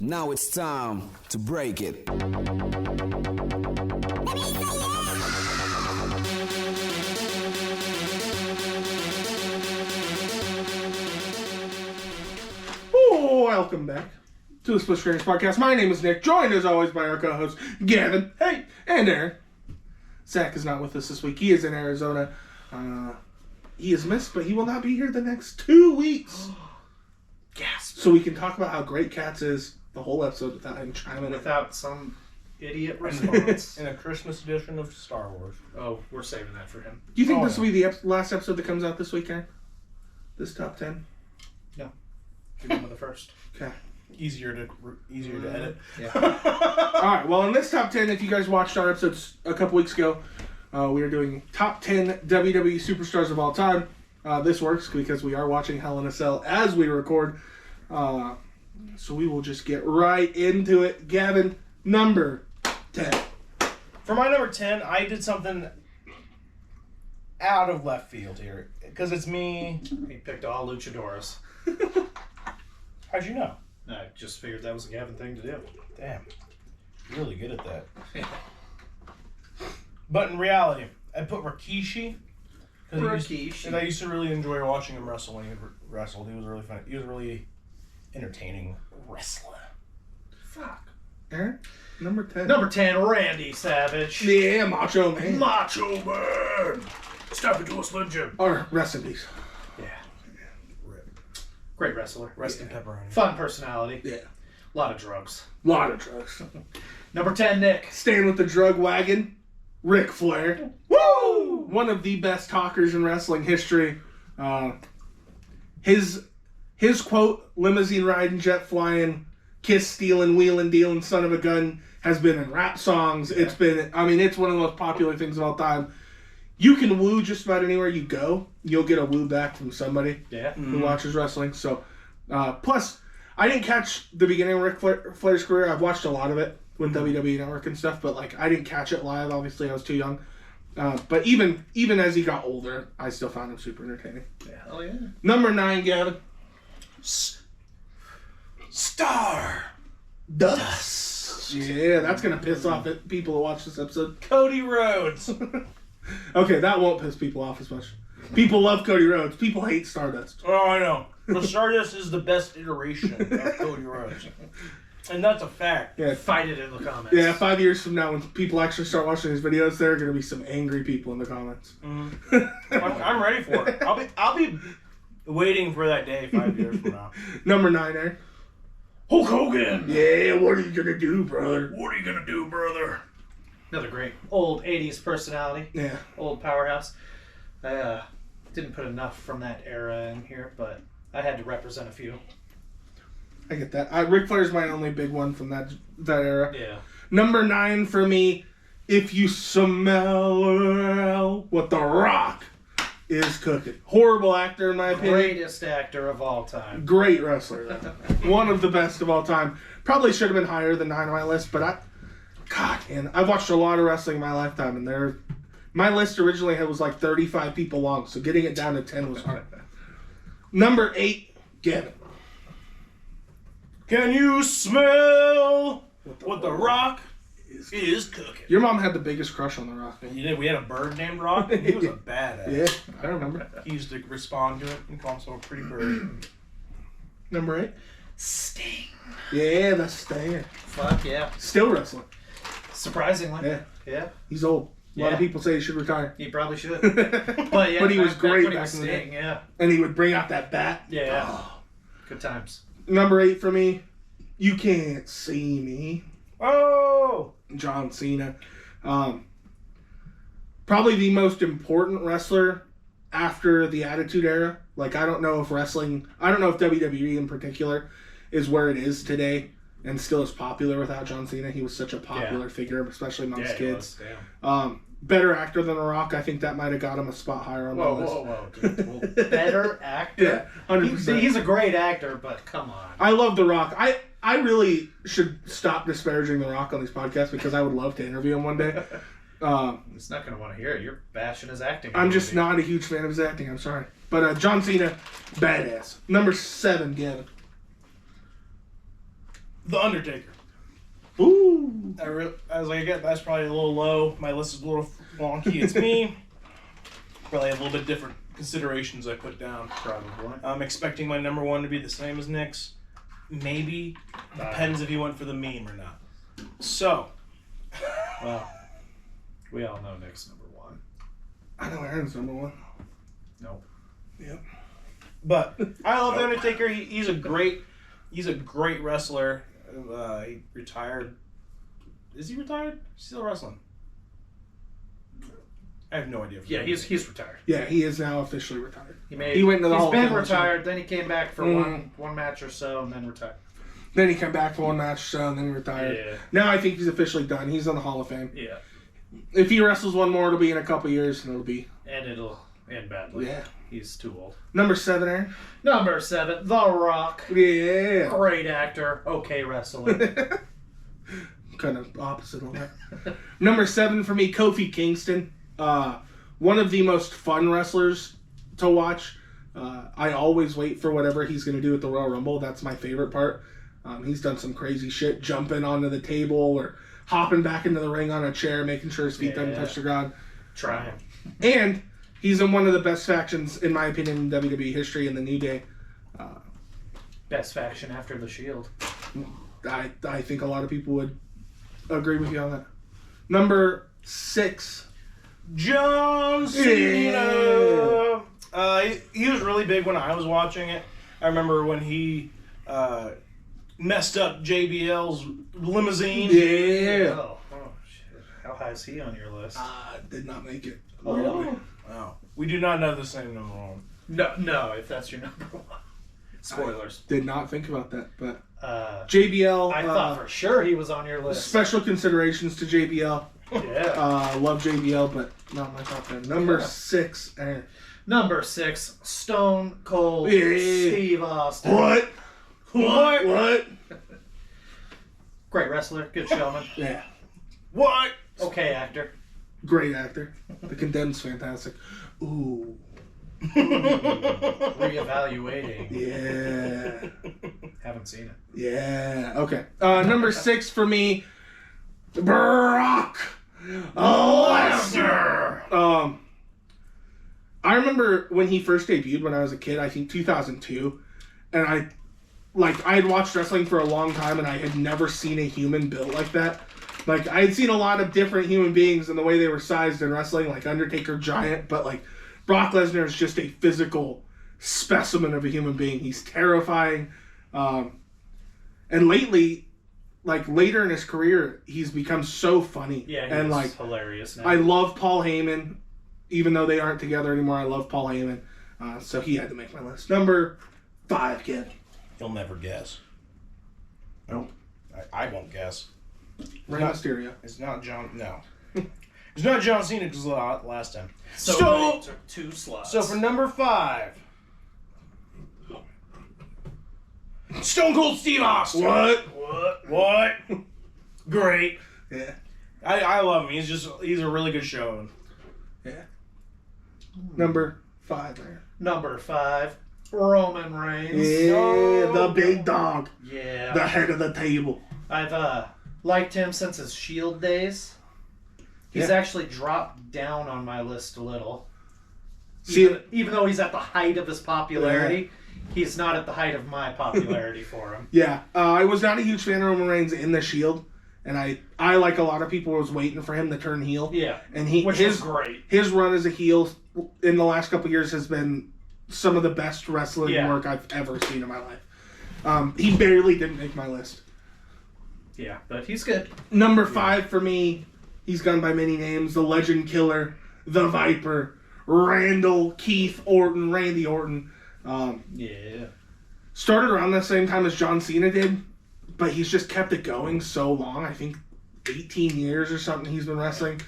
Now it's time to break it. Welcome back to the SplitScreeners podcast. My name is Nick, joined as always by our co-hosts Gavin, hey, and Aaron. Zach is not with us this week. He is in Arizona. He is missed, but he will not be here the next 2 weeks. Gasp. So we can talk about how great Cats is the whole episode without him chiming in. Without some idiot response. In a Christmas edition of Star Wars. Oh, we're saving that for him. Do you think this will be the last episode that comes out this weekend? This top 10? No. You're one of the first. Okay. Easier to edit. Yeah. Alright, well in this top 10, if you guys watched our episodes a couple weeks ago, we are doing top 10 WWE superstars of all time. This works because we are watching Hell in a Cell as we record. So we will just get right into it. Gavin, number 10. For my number 10, I did something out of left field here. Because it's me. He picked all luchadors. How'd you know? I just figured that was a Gavin thing to do. Damn. You're really good at that. But in reality, I put Rikishi. Rikishi. I used to really enjoy watching him wrestle when he wrestled. He was really fun. He was a really entertaining wrestler. Fuck. Aaron, number 10. Number 10, Randy Savage. Yeah, Macho Man. Macho Man. Step into a Slim Jim. Or rest in peace. Yeah. Great wrestler. Rest in pepperoni. Fun personality. Yeah. A lot of drugs. Lot of drugs. Number 10, Nick. Staying with the drug wagon, Ric Flair. Woo! One of the best talkers in wrestling history. His quote, limousine riding, jet flying, kiss stealing, wheeling dealing, son of a gun, has been in rap songs. Yeah. It's one of the most popular things of all time. You can woo just about anywhere you go. You'll get a woo back from somebody who watches wrestling. So, plus, I didn't catch the beginning of Ric Flair's career. I've watched a lot of it with WWE Network and stuff, but I didn't catch it live. Obviously, I was too young. But even as he got older, I still found him super entertaining. Yeah, hell yeah. Number 9, Gavin. Stardust. Yeah, that's gonna piss off people who watch this episode. Cody Rhodes. Okay, that won't piss people off as much. People love Cody Rhodes. People hate Stardust. Oh, I know. But Stardust is the best iteration of Cody Rhodes. And that's a fact. Yeah, Fight it in the comments. Yeah, 5 years from now, when people actually start watching these videos, there are going to be some angry people in the comments. Mm-hmm. I'm ready for it. I'll be waiting for that day 5 years from now. Number 9, Aaron. Hulk Hogan. Yeah, what are you going to do, brother? What are you going to do, brother? Another great old 80s personality. Yeah. Old powerhouse. I didn't put enough from that era in here, but I had to represent a few. I get that. Ric Flair's my only big one from that era. Yeah. Number 9 for me, if you smell what The Rock is cooking. Horrible actor, in my opinion. Greatest actor of all time. Great wrestler. One of the best of all time. Probably should have been higher than 9 on my list, but I've watched a lot of wrestling in my lifetime, and my list originally was 35 people long, so getting it down to 10 was hard. Number 8, Gavin. Can you smell what The Rock is cooking? Your mom had the biggest crush on The Rock. Man. You did. We had a bird named Rock, and he was a badass. Yeah, I remember. He used to respond to it and call himself a pretty bird. Number 8. Sting. Yeah, that's Sting. Fuck yeah. Still wrestling. Surprisingly. Yeah. Yeah. He's old. A lot of people say he should retire. He probably should. But yeah, but he was great back back in the day. Yeah. And he would bring out that bat. Yeah. Oh. Good times. Number 8 for me, you can't see me. Oh! John Cena. Probably the most important wrestler after the Attitude Era. I don't know if WWE in particular is where it is today and still is popular without John Cena. He was such a popular figure, especially amongst kids. Better actor than The Rock. I think that might have got him a spot higher on my list. Whoa. Dude. Better actor? Yeah, 100%. He's a great actor, but come on. I love The Rock. I really should stop disparaging The Rock on these podcasts because I would love to interview him one day. He's not going to want to hear it. You're bashing his acting. I'm just not a huge fan of his acting. I'm sorry. But John Cena, badass. Number 7, Gavin. The Undertaker. Ooh. I was like, again, that's probably a little low. My list is a little wonky. It's me. Probably a little bit different considerations I put down. Probably. I'm expecting my number one to be the same as Nick's. Maybe. Depends if he went for the meme or not. So. Well, we all know Nick's number one. I know Aaron's number one. Nope. Yep. But I love The Undertaker. He's a great wrestler. He retired. Is he retired? He's still wrestling. I have no idea. Yeah, he's retired. Yeah, he is now officially retired. He went into the Hall of He's Fame been last year. retired, then he came back for one match or so, and then retired. Then he came back for one match, so and then he retired. Yeah. Now I think he's officially done. He's in the Hall of Fame. Yeah. If he wrestles one more, it'll be in a couple years, and it'll be. And it'll end badly. Yeah. He's too old. Number 7, Aaron. Number 7, The Rock. Yeah. Great actor. Okay wrestling. Kind of opposite on that. Number 7 for me, Kofi Kingston. One of the most fun wrestlers to watch. I always wait for whatever he's going to do at the Royal Rumble. That's my favorite part. He's done some crazy shit, jumping onto the table or hopping back into the ring on a chair, making sure his feet don't touch the ground. Try him. And he's in one of the best factions, in my opinion, in WWE history, in the New Day. Best faction after the Shield. I think a lot of people would agree with you on that. Number 6. John Cena. He was really big when I was watching it. I remember when he messed up JBL's limousine. Yeah. Oh, shit. How high is he on your list? Did not make it. Oh. Oh. We do not know the same number one. No, if that's your number one. Spoilers. Did not think about that, but JBL. JBL. I thought for sure he was on your list. Special considerations to JBL. Yeah. Love JBL, but not my top 10. Number 6, Aaron. Number 6, Stone Cold Yeah. Steve Austin. What? Great wrestler, good showman. Yeah. What? Okay actor. Great actor. The Condemned's fantastic. Ooh. Reevaluating. Yeah. Haven't seen it. Yeah. Okay. Number 6 for me, Brock Lesnar. I remember when he first debuted when I was a kid, I think 2002, and I had watched wrestling for a long time, and I had never seen a human built like that. Like, I had seen a lot of different human beings and the way they were sized in wrestling, like Undertaker, Giant, but like Brock Lesnar is just a physical specimen of a human being. He's terrifying. And lately, like later in his career, he's become so funny. Yeah, he's and like hilarious now. I love Paul Heyman, even though they aren't together anymore. I love Paul Heyman, so he had to make my list. Number 5, kid. You'll never guess. Nope. I won't guess. Rey Mysterio. It's not John. No. It's not John Cena because last time. So they took 2 slots. So for number 5, Stone Cold Steve Austin. What? Great. Yeah. I love him. He's a really good showman. Yeah. Number 5, man. Number 5, Roman Reigns. Yeah, the big dog. Yeah. The head of the table. I've liked him since his Shield days. He's actually dropped down on my list a little. Even though he's at the height of his popularity, he's not at the height of my popularity for him. Yeah. I was not a huge fan of Roman Reigns in the Shield, and I like a lot of people, was waiting for him to turn heel. Yeah. And which is great. His run as a heel in the last couple of years has been some of the best wrestling work I've ever seen in my life. He barely didn't make my list. Yeah, but he's good. Number 5 for me, he's gone by many names. The Legend Killer, the Viper, Randy Orton. Started around the same time as John Cena did, but he's just kept it going so long. I think 18 years or something he's been wrestling.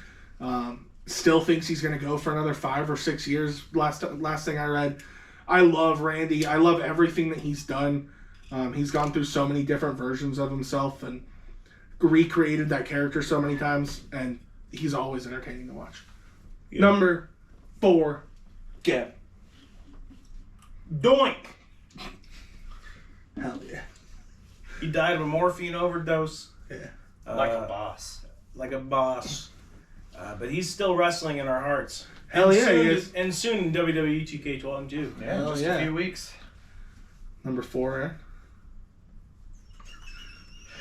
Still thinks he's going to go for another 5 or 6 years. Last thing I read. I love Randy. I love everything that he's done. He's gone through so many different versions of himself and recreated that character so many times, and he's always entertaining to watch. Yeah. Number 4, get Doink. Hell yeah. He died of a morphine overdose. Yeah. Like a boss. Like a boss. But he's still wrestling in our hearts. Hell and yeah, soon, he is. And soon in WWE 2K22. Yeah, Hell just yeah. a few weeks. NumberFour, Aaron.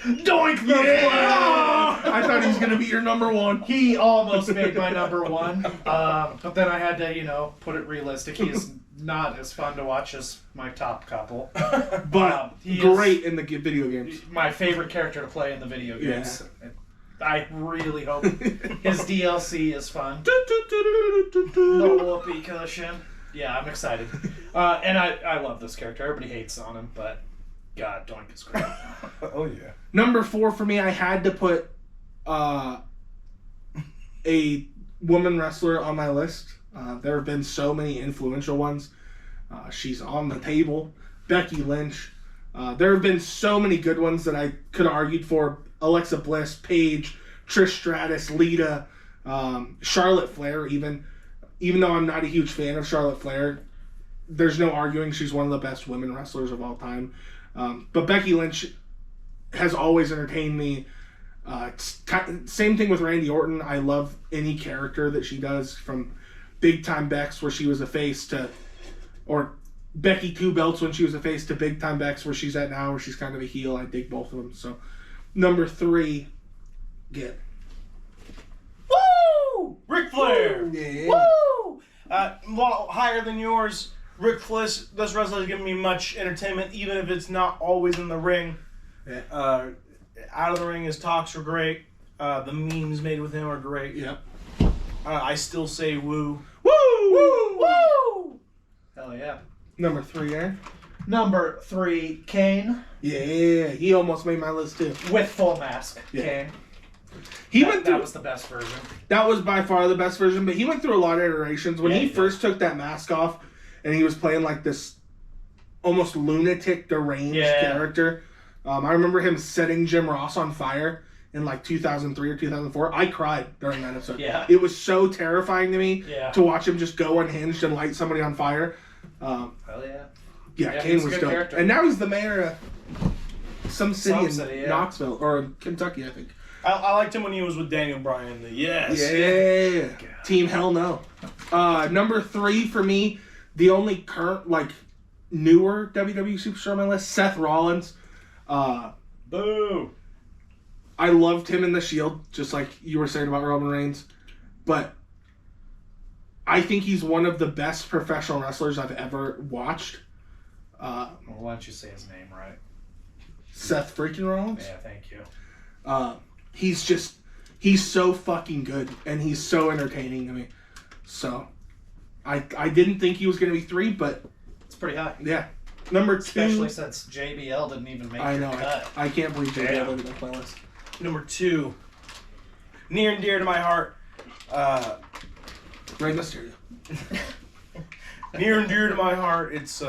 Doink the I thought he was gonna be your number one. He almost made my number one, but then I had to, put it realistic. He's not as fun to watch as my top couple. But he great in the video games. is my favorite character to play in the video games. I really hope his DLC is fun. The whoopee cushion. Yeah, I'm excited. And I love this character. Everybody hates on him, but God, Doink is great. Oh, yeah. NumberFour for me, I had to put a woman wrestler on my list. There have been so many influential ones. She's on the table. Becky Lynch. There have been so many good ones that I could have argued for. Alexa Bliss, Paige, Trish Stratus, Lita, Charlotte Flair even though I'm not a huge fan of Charlotte Flair, there's no arguing she's one of the best women wrestlers of all time. But Becky Lynch has always entertained me. Same thing with Randy Orton. I love any character that she does, from Big Time Bex, where she was a face, or Becky Two Belts when she was a face, to Big Time Bex where she's at now, where she's kind of a heel. I dig both of them. So, NumberThree, get. Woo! Ric Flair! Yeah. Woo! A lot higher than yours. Ric Flair, this wrestler has given me much entertainment, even if it's not always in the ring. Yeah. Out of the ring, his talks are great. The memes made with him are great. Yep. I still say woo. Woo! Woo! Woo! Hell yeah. NumberThree, Aaron. Number 3, Kane. Yeah, he almost made my list too. With full mask. Yeah. Kane. That was the best version. That was by far the best version, but he went through a lot of iterations. When he first took that mask off and he was playing like this almost lunatic, deranged character, I remember him setting Jim Ross on fire in like 2003 or 2004. I cried during that episode. Yeah. It was so terrifying to me to watch him just go unhinged and light somebody on fire. Hell yeah. Yeah, Kane was dope. Character. And now he's the mayor of some city in yeah. Knoxville, or Kentucky, I think. I liked him when he was with Daniel Bryan. Yes. Yeah. Team Hell No. NumberThree for me, the only current, newer WWE superstar on my list, Seth Rollins. Boo! I loved him in The Shield, just like you were saying about Roman Reigns. But I think he's one of the best professional wrestlers I've ever watched. Well, why don't you say his name right? Seth freaking Rollins? Yeah, thank you. He's so fucking good, and he's so entertaining to me. So, I didn't think he was going to be 3, but It's pretty high. yeah. Number 2. Especially since JBL didn't even make I your know. cut. I can't believe JBL Damn. didn't make my list. Number 2. Near and dear to my heart. Rey Mysterio. Near and dear to my heart. It's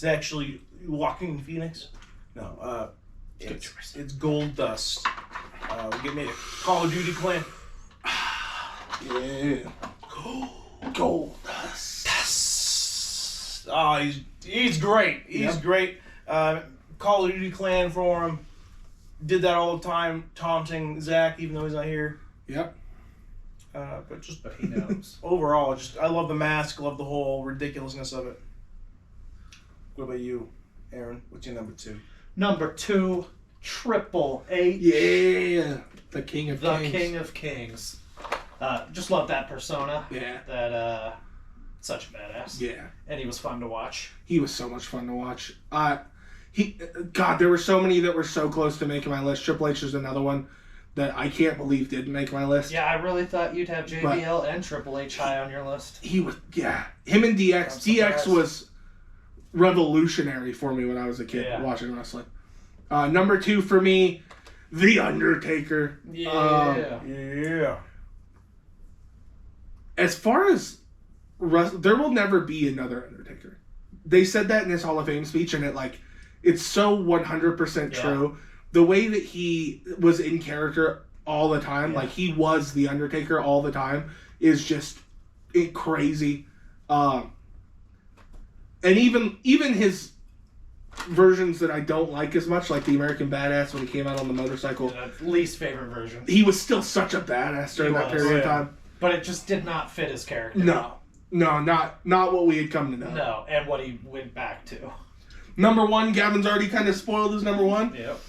actually Joaquin Phoenix. No. It's Gold Dust. We made a Call of Duty clan. Yeah. Gold Dust. Oh, he's great. He's great. Call of Duty clan for him. Did that all the time, taunting Zach, even though he's not here. Yep. But he knows. Overall, I love the mask, love the whole ridiculousness of it. What about you, Aaron? What's your number 2? Number 2, Triple H. Yeah. The King of Kings. The King of Kings. Just love that persona. Yeah. That, such a badass. Yeah. And he was fun to watch. He was so much fun to watch. There were so many that were so close to making my list. Triple H is another one that I can't believe didn't make my list. Yeah, I really thought you'd have JBL and Triple H high on your list. He was, him and DX. DX was revolutionary for me when I was a kid watching wrestling. Number 2 for me, The Undertaker. Yeah. As far as there will never be another Undertaker. They said that in his Hall of Fame speech, and it's so 100% true. The way that he was in character all the time, he was the Undertaker all the time, is just crazy. And even his versions that I don't like as much, like the American Badass when he came out on the motorcycle. Least favorite version. He was still such a badass during that period of time. But it just did not fit his character. No, not what we had come to know. No, and what he went back to. Number one, Gavin's already kind of spoiled his number one. Yep.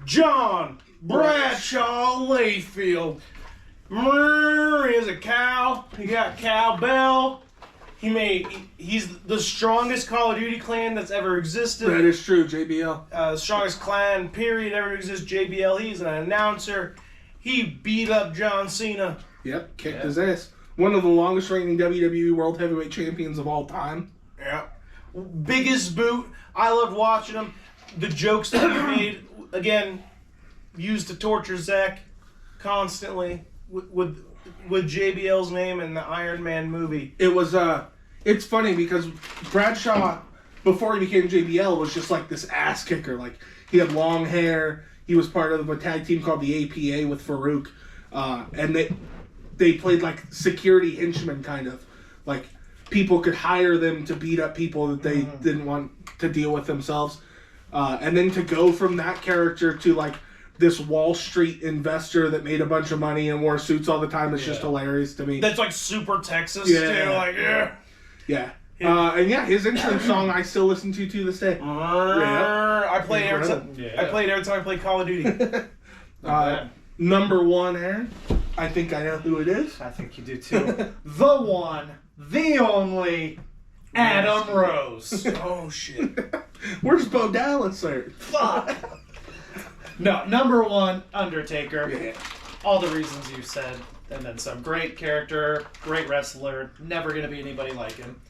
John Bradshaw Layfield. He's a cow. He got cowbell. He's the strongest Call of Duty clan that's ever existed. That is true, JBL. Strongest clan, period, ever exists, JBL. He's an announcer. He beat up John Cena. Yep, kicked his ass. One of the longest reigning WWE World Heavyweight Champions of all time. Yeah. Biggest boot. I loved watching him. The jokes that he made, again, used to torture Zach constantly with JBL's name in the Iron Man movie. It was, it's funny because Bradshaw, before he became JBL, was just like this ass kicker. Like, he had long hair. He was part of a tag team called the APA with Farouk. And they played like security henchmen, kind of. Like, people could hire them to beat up people that they didn't want to deal with themselves. And then to go from that character to like this Wall Street investor that made a bunch of money and wore suits all the time is just hilarious to me. That's like super Texas too. Like, yeah. And yeah, his entrance song I still listen to this day. I play every time. I played every time I played Call of Duty. Number one, Aaron. I think I know who it is. I think you do too. The one, the only, Adam Rose. Oh shit. Where's Bo Dallas there? Fuck. No, number one, Undertaker. Yeah. All the reasons you said, and then some. Great character, great wrestler. Never gonna be anybody like him.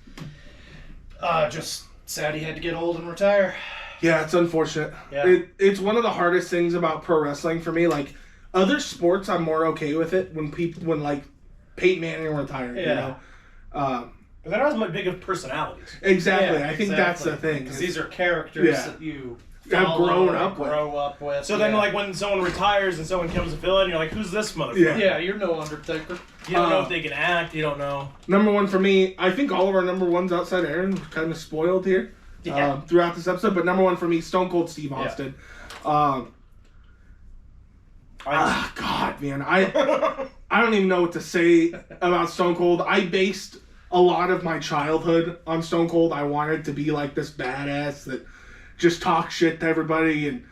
Just sad he had to get old and retire. Yeah, it's unfortunate. Yeah. It's one of the hardest things about pro wrestling for me. Like, other sports, I'm more okay with it when like Peyton Manning retired. Yeah. You know. But they're not as much big of personalities. Exactly. Yeah, I think that's the thing. Because these are characters that you have grown up with. So then, like, when someone retires and someone comes to fill in, you're like, who's this motherfucker? Yeah, you're no Undertaker. You don't know if they can act. You don't know. Number one for me, I think all of our number ones outside Aaron were kind of spoiled here throughout this episode. But number one for me, Stone Cold Steve Austin. God, man. I don't even know what to say about Stone Cold. I based a lot of my childhood on Stone Cold. I wanted to be like this badass that just talked shit to everybody and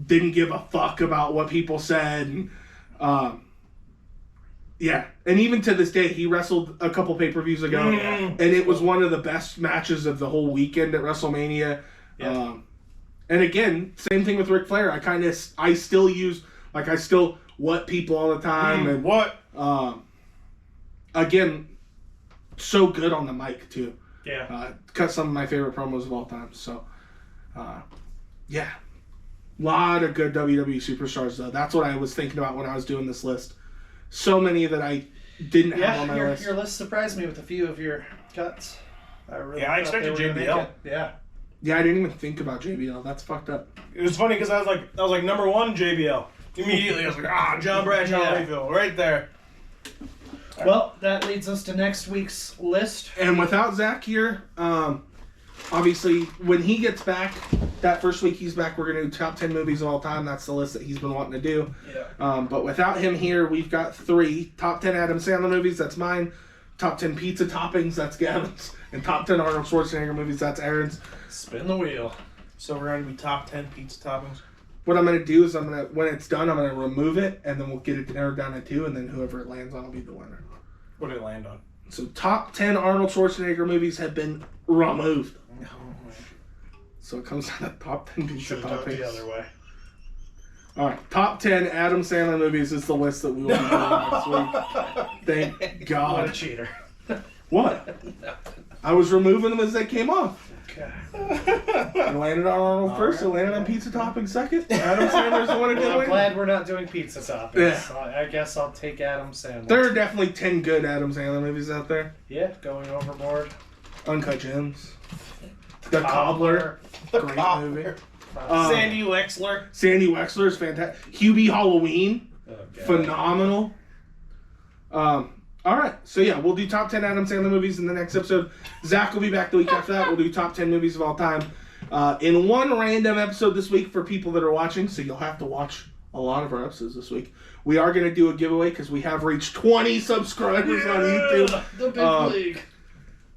didn't give a fuck about what people said. And, yeah. And even to this day, he wrestled a couple pay-per-views ago, and it was one of the best matches of the whole weekend at WrestleMania. Yeah. And again, same thing with Ric Flair. I still use, like, I still what people all the time. And what? Again, so good on the mic, too. Yeah. Cut some of my favorite promos of all time. So, yeah. Lot of good WWE superstars, though. That's what I was thinking about when I was doing this list. So many that I didn't have on my list. Your list surprised me with a few of your cuts. I expected JBL. Yeah. Yeah, I didn't even think about JBL. That's fucked up. It was funny because I was like number one JBL. Immediately I was like, John Bradshaw Layfield, right there. Well, that leads us to next week's list. And without Zach here, obviously, when he gets back, that first week he's back, we're going to do top 10 movies of all time. That's the list that he's been wanting to do. Yeah. But without him here, we've got 3. Top 10 Adam Sandler movies, that's mine. Top 10 pizza toppings, that's Gavin's. And top 10 Arnold Schwarzenegger movies, that's Aaron's. Spin the wheel. So we're going to be top 10 pizza toppings. What I'm going to do is when it's done, I'm going to remove it, and then we'll get it narrowed down to 2, and then whoever it lands on will be the winner. What did it land on? So top 10 Arnold Schwarzenegger movies have been removed. So it comes down to top 10 pizza toppings. The other way. All right, top 10 Adam Sandler movies is the list that we will be doing next week. Thank God. What a cheater. What? I was removing them as they came off. Okay. I landed on Arnold first, I landed on pizza topping second. Adam Sandler's the one who did I'm win. glad we're not doing pizza toppings. Yeah. I guess I'll take Adam Sandler. There are definitely 10 good Adam Sandler movies out there. Yeah, Going Overboard. Uncut Gems. The Cobbler. Great movie. Sandy Wexler. Sandy Wexler is fantastic. Hubie Halloween. Oh, God. Phenomenal. All right. So, yeah, we'll do top 10 Adam Sandler movies in the next episode. Zach will be back the week after that. We'll do top 10 movies of all time. In one random episode this week for people that are watching, so you'll have to watch a lot of our episodes this week. We are going to do a giveaway because we have reached 20 subscribers on YouTube. The big league.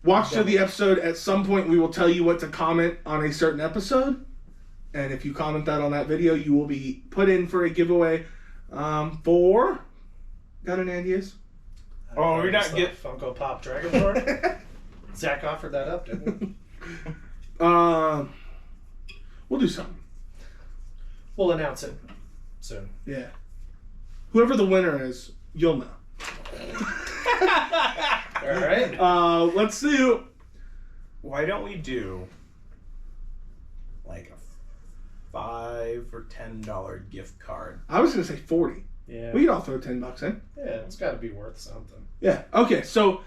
Watch through the episode. At some point, we will tell you what to comment on a certain episode. And if you comment that on that video, you will be put in for a giveaway for... Got any ideas? Oh, we're not get Funko Pop Dragon Lord. Zach offered that up, didn't he? We'll do something. We'll announce it soon. Yeah. Whoever the winner is, you'll know. All right. Let's do... Why don't we do like a $5 or $10 gift card? I was going to say 40. Yeah. We could all throw $10 in. Yeah, it's got to be worth something. Yeah. Okay, so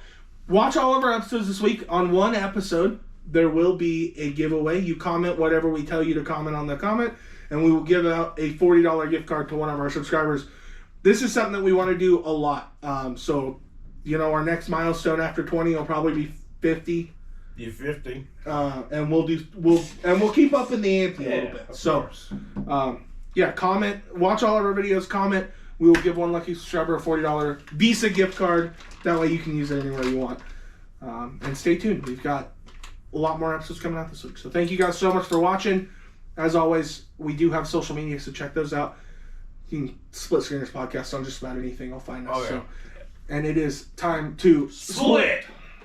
watch all of our episodes this week. On one episode, there will be a giveaway. You comment whatever we tell you to comment on the comment, and we will give out a $40 gift card to one of our subscribers. This is something that we want to do a lot. So, our next milestone after 20 will probably be 50. You 50. And we'll keep up in the ante a little bit. So, comment, watch all of our videos, comment. We will give one lucky subscriber a $40 Visa gift card. That way you can use it anywhere you want. And stay tuned. We've got a lot more episodes coming out this week. So thank you guys so much for watching. As always, we do have social media, so check those out. You can Split Screeners podcast on just about anything. I'll find us. Oh, yeah. And it is time to Split!